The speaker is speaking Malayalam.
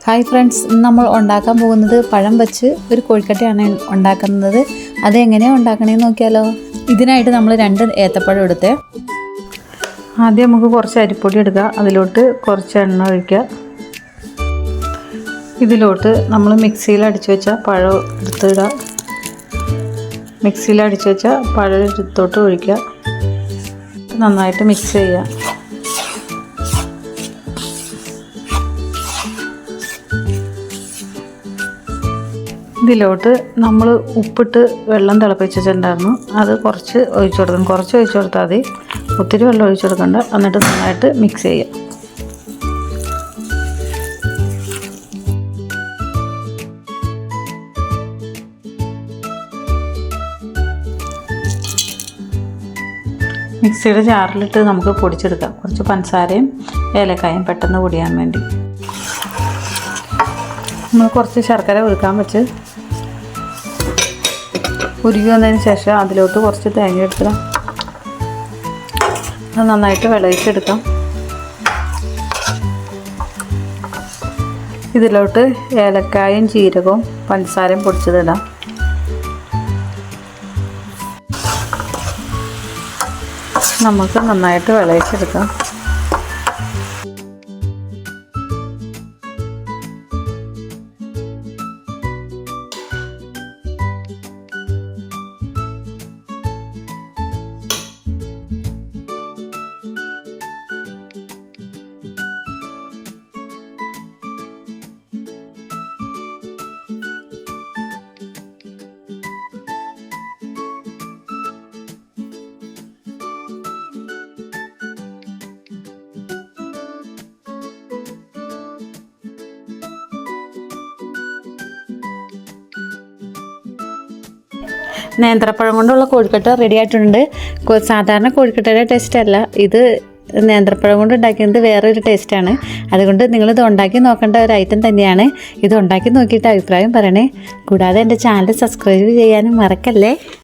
ഹായ് ഫ്രണ്ട്സ്, ഇന്ന് നമ്മൾ ഉണ്ടാക്കാൻ പോകുന്നത് പഴം വെച്ച് ഒരു കോഴിക്കട്ടയാണ് ഉണ്ടാക്കുന്നത്. അതെങ്ങനെയാണ് ഉണ്ടാക്കണേന്ന് നോക്കിയാലോ. ഇതിനായിട്ട് നമ്മൾ 2 ഏത്തപ്പഴം എടുത്തേ. ആദ്യം നമുക്ക് കുറച്ച് അരിപ്പൊടി എടുക്കുക, അതിലോട്ട് കുറച്ച് എണ്ണ ഒഴിക്കുക. ഇതിലോട്ട് നമ്മൾ മിക്സിയിൽ അടിച്ചു വെച്ച പഴം എടുത്തിടുക. മിക്സിയിൽ അടിച്ചു വെച്ച പഴം എടുത്തോട്ട് ഒഴിക്കുക. നന്നായിട്ട് മിക്സ് ചെയ്യുക. ഇതിലോട്ട് നമ്മൾ ഉപ്പിട്ട് വെള്ളം തിളപ്പിച്ചിട്ടുണ്ടായിരുന്നു, അത് കുറച്ച് ഒഴിച്ചു കൊടുക്കണം. കുറച്ച് ഒഴിച്ചു കൊടുത്താൽ മതി, ഒത്തിരി വെള്ളം ഒഴിച്ചു കൊടുക്കണ്ട. എന്നിട്ട് നന്നായിട്ട് മിക്സ് ചെയ്യുക. മിക്സിയുടെ ജാറിലിട്ട് നമുക്ക് പൊടിച്ചെടുക്കാം. കുറച്ച് പഞ്ചസാരയും ഏലക്കായും പെട്ടെന്ന് പൊടിയാൻ വേണ്ടി. നമ്മൾ കുറച്ച് ശർക്കര ഉരുക്കാൻ വെച്ച് ഉരുകി വന്നതിന് ശേഷം അതിലോട്ട് കുറച്ച് തേങ്ങ എടുക്കുക. അത് നന്നായിട്ട് വിളയിച്ചെടുക്കാം. ഇതിലോട്ട് ഏലക്കായും ജീരകവും പഞ്ചസാരയും പൊടിച്ചതിടാം. നമുക്ക് നന്നായിട്ട് വിളയിച്ചെടുക്കാം. നേന്ത്രപ്പഴം കൊണ്ടുള്ള കോഴിക്കട്ട റെഡി ആയിട്ടുണ്ട്. സാധാരണ കോഴിക്കട്ടയുടെ ടേസ്റ്റ് അല്ല ഇത്, നേന്ത്രപ്പഴം കൊണ്ട് ഉണ്ടാക്കുന്നത് വേറൊരു ടേസ്റ്റാണ്. അതുകൊണ്ട് നിങ്ങളിത് ഉണ്ടാക്കി നോക്കേണ്ട ഒരു ഐറ്റം തന്നെയാണ്. ഇത് ഉണ്ടാക്കി നോക്കിയിട്ട് അഭിപ്രായം പറയണേ. കൂടാതെ എൻ്റെ ചാനൽ സബ്സ്ക്രൈബ് ചെയ്യാനും മറക്കല്ലേ.